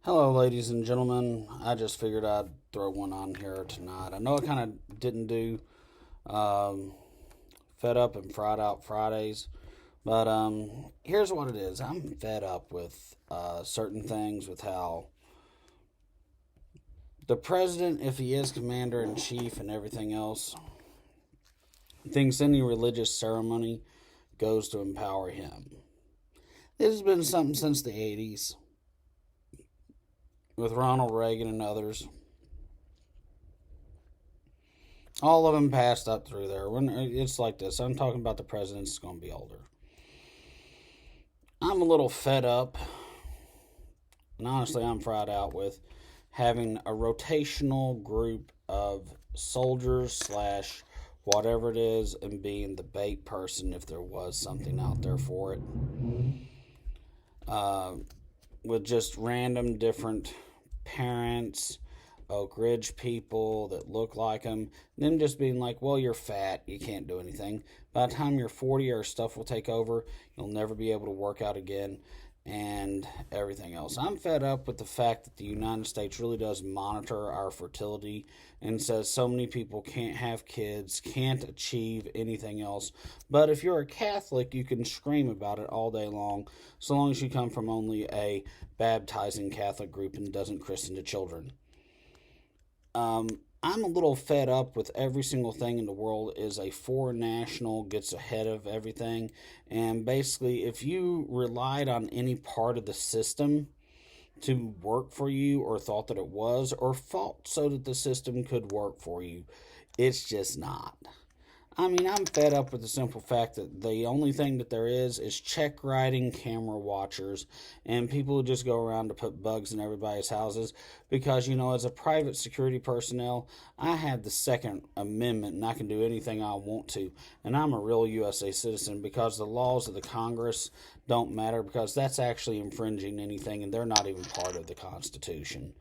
Hello, ladies and gentlemen. I just figured I'd throw one on here tonight. I know I kind of didn't do um, Fed Up and Fried Out Fridays, but here's what it is. I'm fed up with certain things, with how the president, if he is commander in chief and everything else, thinks any religious ceremony goes to empower him. This has been something since the 80s with Ronald Reagan and others. All of them passed up through there. When it's like this, I'm talking about the presidents that's going to be older. I'm a little fed up, and honestly, I'm fried out with having a rotational group of soldiers slash whatever it is, and being the bait person if there was something out there for it. Uh, with just random different parents, Oak Ridge people that look like them, them just being like, well, you're fat, you can't do anything. By the time you're 40, our stuff will take over, you'll never be able to work out again, and everything else. I'm fed up with the fact that the United States really does monitor our fertility and says so many people can't have kids, can't achieve anything else. But if you're a Catholic, you can scream about it all day long, so long as you come from only a baptizing Catholic group and doesn't christen the children. I'm a little fed up with every single thing in the world is a foreign national gets ahead of everything. And basically, if you relied on any part of the system to work for you, or thought that it was, or fought so that the system could work for you, it's just not. I mean, I'm fed up with the simple fact that the only thing that there is check writing camera watchers and people who just go around to put bugs in everybody's houses because, as a private security personnel, I have the Second Amendment and I can do anything I want to. And I'm a real USA citizen because the laws of the Congress don't matter because that's actually infringing anything and they're not even part of the Constitution.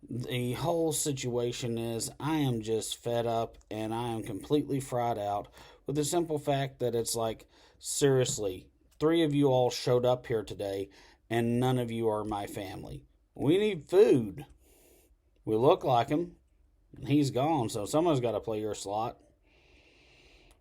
The whole situation is I am just fed up and I am completely fried out with the simple fact that it's like, seriously, three of you all showed up here today and none of you are my family. We need food. We look like him. He's gone, so someone's got to play your slot.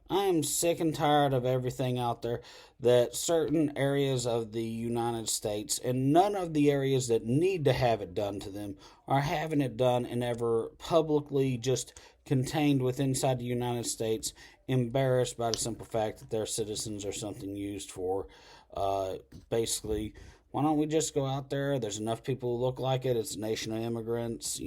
I am sick and tired of everything out there that certain areas of the United States and none of the areas that need to have it done to them are having it done and ever publicly just contained within inside the United States, embarrassed by the simple fact that their citizens are something used for. Basically, why don't we just go out there? There's enough people who look like it. It's a nation of immigrants,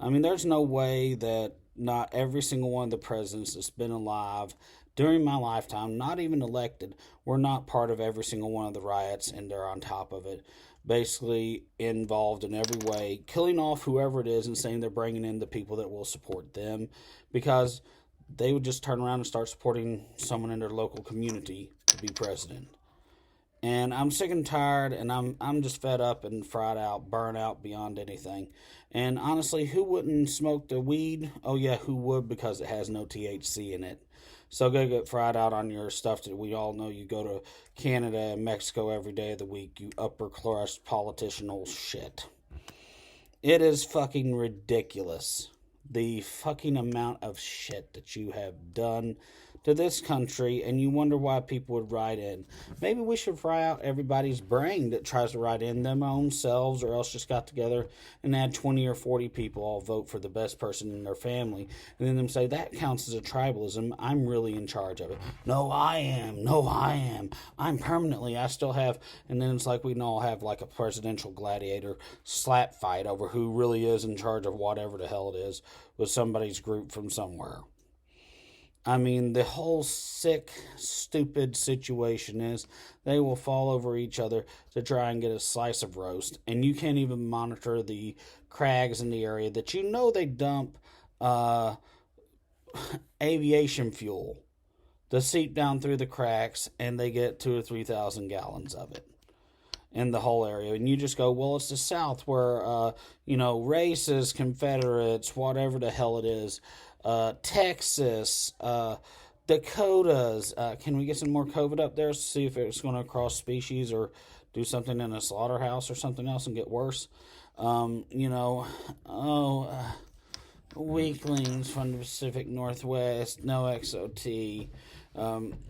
I mean, there's no way that not every single one of the presidents that's been alive during my lifetime, not even elected, were not part of every single one of the riots, and they're on top of it, basically involved in every way, killing off whoever it is and saying they're bringing in the people that will support them because they would just turn around and start supporting someone in their local community to be president. And I'm sick and tired, and I'm just fed up and fried out, burnt out beyond anything. And honestly, who wouldn't smoke the weed? Oh yeah, who would, because it has no THC in it. So go get fried out on your stuff that we all know you go to Canada and Mexico every day of the week, you upper crust politicianal shit. It is fucking ridiculous. The fucking amount of shit that you have done to this country, and you wonder why people would write in. Maybe we should fry out everybody's brain that tries to write in them own selves, or else just got together and had 20 or 40 people all vote for the best person in their family, and then them say that counts as a tribalism. I'm really in charge of it. No, I am. No, I am. I'm permanently. I still have. And then it's like we can all have like a presidential gladiator slap fight over who really is in charge of whatever the hell it is with somebody's group from somewhere. I mean, the whole sick, stupid situation is they will fall over each other to try and get a slice of roast, and you can't even monitor the crags in the area that they dump aviation fuel to seep down through the cracks, and they get 2 or 3,000 gallons of it in the whole area. And you just go, well, it's the South where, races, Confederates, whatever the hell it is, Texas, Dakotas. Can we get some more COVID up there? See if it's going to cross species or do something in a slaughterhouse or something else and get worse. You know, oh, weaklings from the Pacific Northwest, no XOT.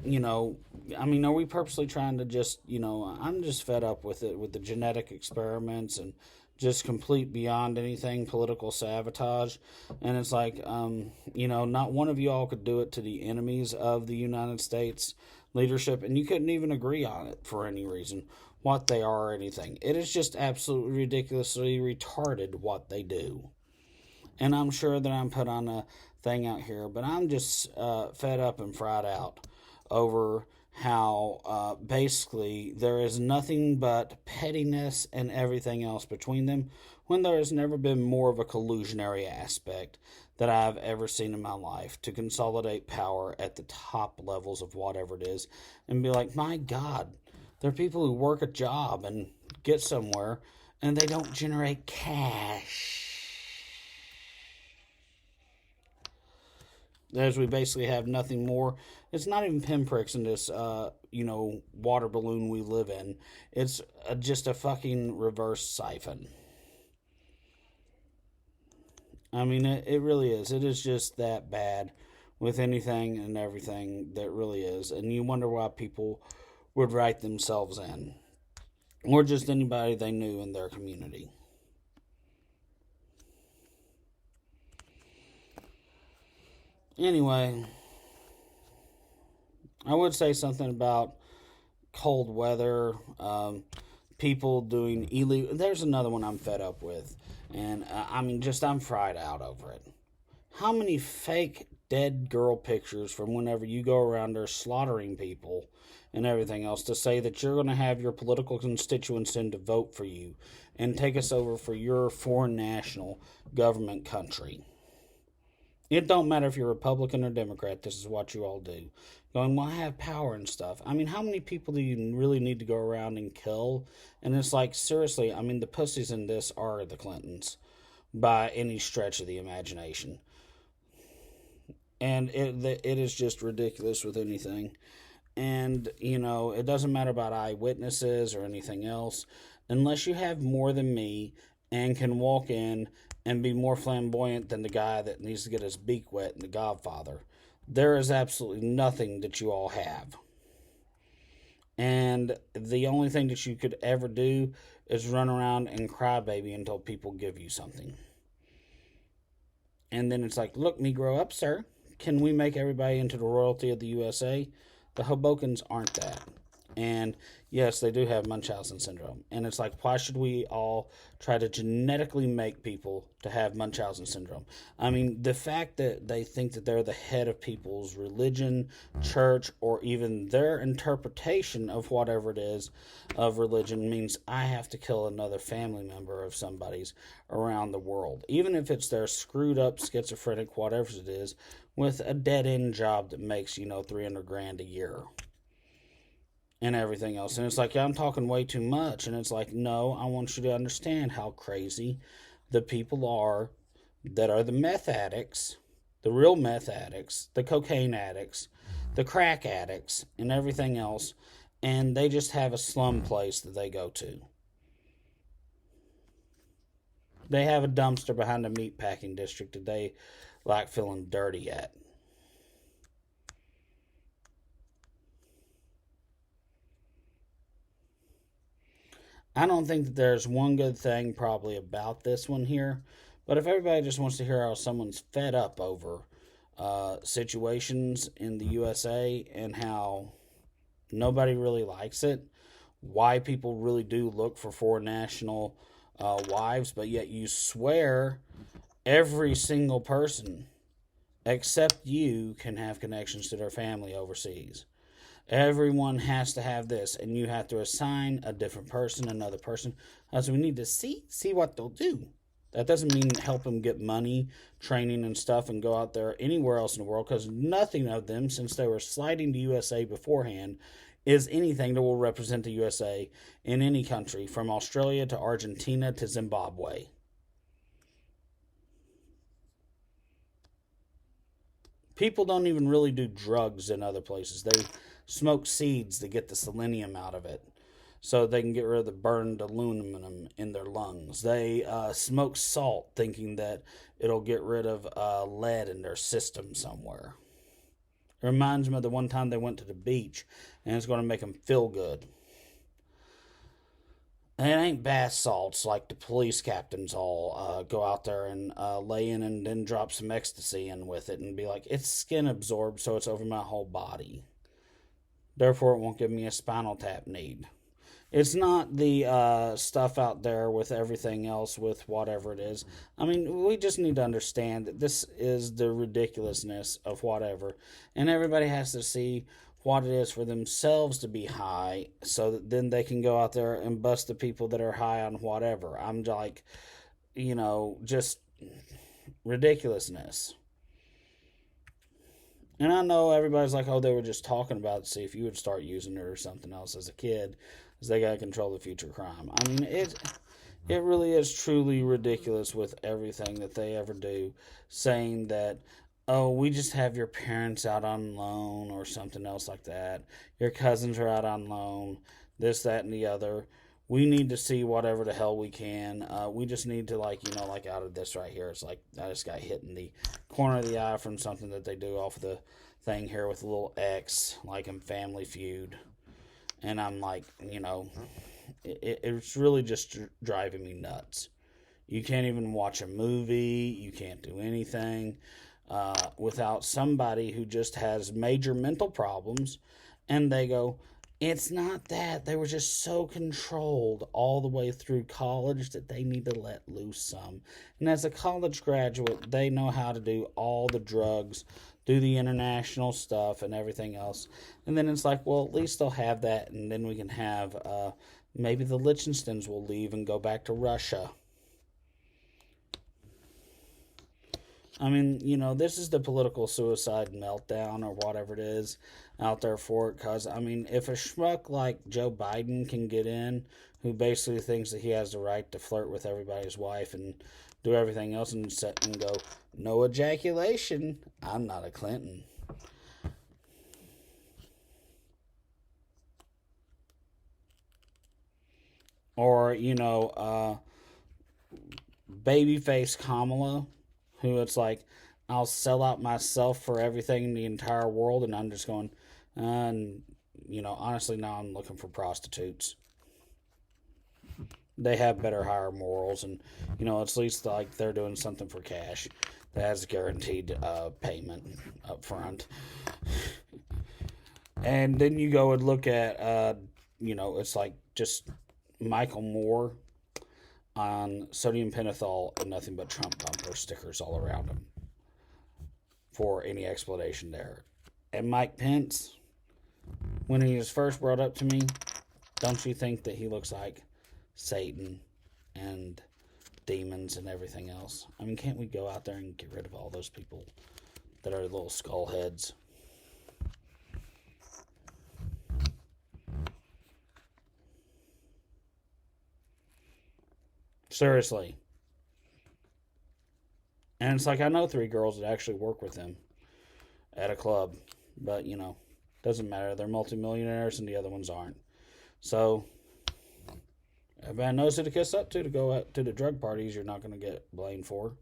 You know, I mean, are we purposely trying to just, I'm just fed up with it, with the genetic experiments and just complete beyond anything political sabotage. And it's like, not one of y'all could do it to the enemies of the United States leadership, and you couldn't even agree on it for any reason, what they are or anything. It is just absolutely ridiculously retarded what they do. And I'm sure that I'm put on a thing out here, but I'm just fed up and fried out over how basically there is nothing but pettiness and everything else between them, when there has never been more of a collusionary aspect that I've ever seen in my life to consolidate power at the top levels of whatever it is, and be like, my God, there are people who work a job and get somewhere and they don't generate cash. As we basically have nothing more. It's not even pinpricks in this, water balloon we live in. It's just a fucking reverse siphon. I mean, it really is. It is just that bad with anything and everything that really is. And you wonder why people would write themselves in. Or just anybody they knew in their community. Anyway, I would say something about cold weather, people doing illegal. There's another one I'm fed up with, and I'm fried out over it. How many fake dead girl pictures from whenever you go around there slaughtering people and everything else to say that you're going to have your political constituents in to vote for you and take us over for your foreign national government country? It don't matter if you're Republican or Democrat, this is what you all do. Going, well, I have power and stuff. I mean, how many people do you really need to go around and kill? And it's like, seriously, I mean, the pussies in this are the Clintons by any stretch of the imagination. And it is just ridiculous with anything. And, it doesn't matter about eyewitnesses or anything else. Unless you have more than me and can walk in and be more flamboyant than the guy that needs to get his beak wet in The Godfather, there is absolutely nothing that you all have. And the only thing that you could ever do is run around and cry baby until people give you something. And then it's like, look, me grow up, sir. Can we make everybody into the royalty of the USA? The Hobokans aren't that. And yes, they do have Munchausen syndrome. And it's like, why should we all try to genetically make people to have Munchausen syndrome? I mean, the fact that they think that they're the head of people's religion, church, or even their interpretation of whatever it is of religion means I have to kill another family member of somebody's around the world. Even if it's their screwed up, schizophrenic, whatever it is, with a dead-end job that makes, $300,000 a year. And everything else. And it's like, I'm talking way too much. And it's like, no, I want you to understand how crazy the people are that are the meth addicts, the real meth addicts, the cocaine addicts, the crack addicts, and everything else. And they just have a slum place that they go to. They have a dumpster behind a meatpacking district that they like feeling dirty at. I don't think that there's one good thing probably about this one here, but if everybody just wants to hear how someone's fed up over situations in the USA and how nobody really likes it, why people really do look for foreign national wives, but yet you swear every single person except you can have connections to their family overseas. Everyone has to have this, and you have to assign a different person, another person. So we need to see what they'll do. That doesn't mean help them get money, training, and stuff, and go out there anywhere else in the world, because nothing of them, since they were sliding to USA beforehand, is anything that will represent the USA in any country, from Australia to Argentina to Zimbabwe. People don't even really do drugs in other places. They smoke seeds to get the selenium out of it so they can get rid of the burned aluminum in their lungs. They smoke salt thinking that it'll get rid of lead in their system somewhere. It reminds me of the one time they went to the beach and it's going to make them feel good. And it ain't bath salts like the police captains all go out there and lay in and then drop some ecstasy in with it and be like, it's skin absorbed, so it's over my whole body. Therefore, it won't give me a spinal tap need. It's not the stuff out there with everything else with whatever it is. I mean, we just need to understand that this is the ridiculousness of whatever. And everybody has to see what it is for themselves to be high so that then they can go out there and bust the people that are high on whatever. I'm like, just ridiculousness. And I know everybody's like, oh, they were just talking about it to see if you would start using it or something else as a kid, because they got to control the future crime. I mean, it really is truly ridiculous with everything that they ever do, saying that, oh, we just have your parents out on loan or something else like that. Your cousins are out on loan, this, that, and the other. We need to see whatever the hell we can. We just need to, like out of this right here. It's like I just got hit in the corner of the eye from something that they do off of the thing here with a little X, like in Family Feud. And I'm like, it's really just driving me nuts. You can't even watch a movie. You can't do anything without somebody who just has major mental problems. And they go, it's not that. They were just so controlled all the way through college that they need to let loose some. And as a college graduate, they know how to do all the drugs, do the international stuff and everything else. And then it's like, well, at least they'll have that. And then we can have, maybe the Liechtensteins will leave and go back to Russia. I mean, this is the political suicide meltdown or whatever it is out there for it. Because, I mean, if a schmuck like Joe Biden can get in, who basically thinks that he has the right to flirt with everybody's wife and do everything else and sit and go, no ejaculation, I'm not a Clinton. Or, babyface Kamala, who it's like, I'll sell out myself for everything in the entire world, and I'm just going, honestly, now I'm looking for prostitutes. They have better, higher morals, and, at least like they're doing something for cash that has guaranteed payment up front. And then you go and look at, it's like just Michael Moore on sodium pentothal and nothing but Trump bumper stickers all around him for any explanation there. And Mike Pence, when he was first brought up to me, don't you think that he looks like Satan and demons and everything else? I mean, can't we go out there and get rid of all those people that are little skull heads? Seriously. And it's like, I know 3 girls that actually work with him at a club. But, doesn't matter. They're multimillionaires and the other ones aren't. So, everybody knows who to kiss up to go out to the drug parties you're not going to get blamed for.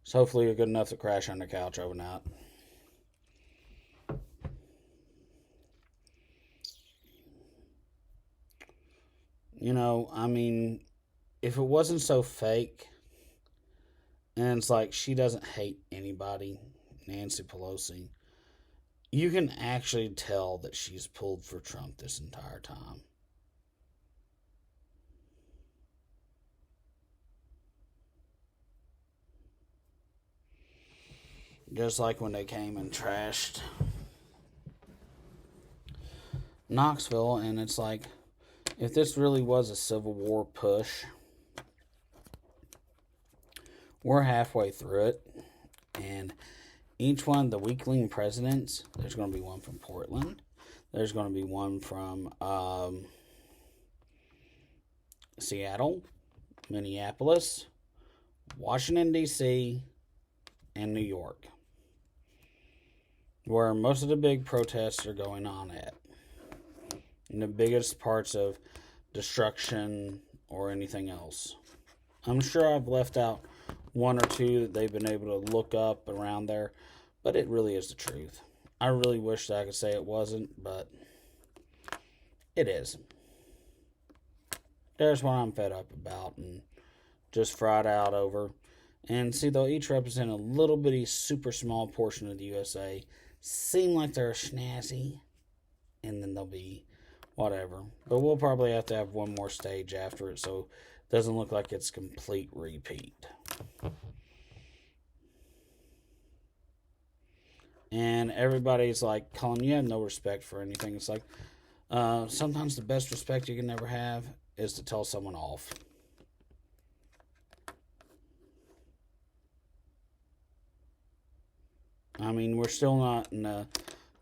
So, hopefully you're good enough to crash on the couch overnight. I mean, if it wasn't so fake, and it's like she doesn't hate anybody, Nancy Pelosi, you can actually tell that she's pulled for Trump this entire time. Just like when they came and trashed Knoxville, and it's like, if this really was a Civil War push, we're halfway through it, and each one of the weakling presidents, there's going to be one from Portland, there's going to be one from Seattle, Minneapolis, Washington, D.C., and New York, where most of the big protests are going on at. And the biggest parts of destruction or anything else. I'm sure I've left out one or two that they've been able to look up around there, but it really is the truth. I really wish that I could say it wasn't, but it is. There's what I'm fed up about and just fried out over. And see, they'll each represent a little bitty, super small portion of the USA. Seem like they're snazzy, and then they'll be whatever. But we'll probably have to have one more stage after it, so it doesn't look like it's complete repeat. And everybody's like, Colin, you have no respect for anything. It's like, sometimes the best respect you can ever have is to tell someone off. I mean, we're still not in a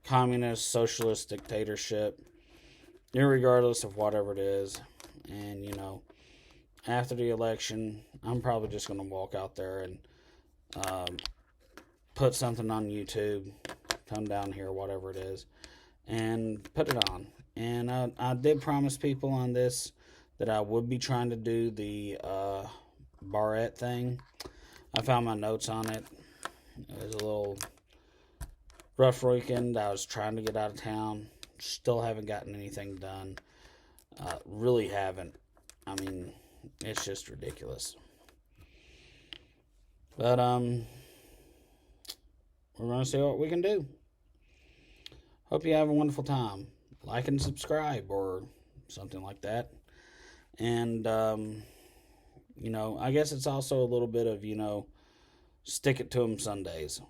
communist, socialist dictatorship, irregardless of whatever it is. And, you know, after the election, I'm probably just going to walk out there and put something on YouTube, come down here, whatever it is, and put it on. And I did promise people on this that I would be trying to do the Barrett thing. I found my notes on it. It was a little rough weekend. I was trying to get out of town. Still haven't gotten anything done. Really haven't. I mean, it's just ridiculous. But we're going to see what we can do. Hope you have a wonderful time. Like and subscribe or something like that. And, you know, I guess it's also a little bit of, you know, stick it to them Sundays.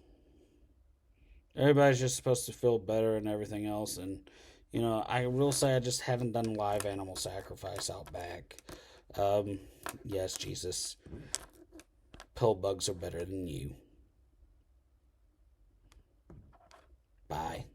Everybody's just supposed to feel better and everything else. And, you know, I will say I just haven't done live animal sacrifice out back. Yes, Jesus. Pill bugs are better than you. Bye.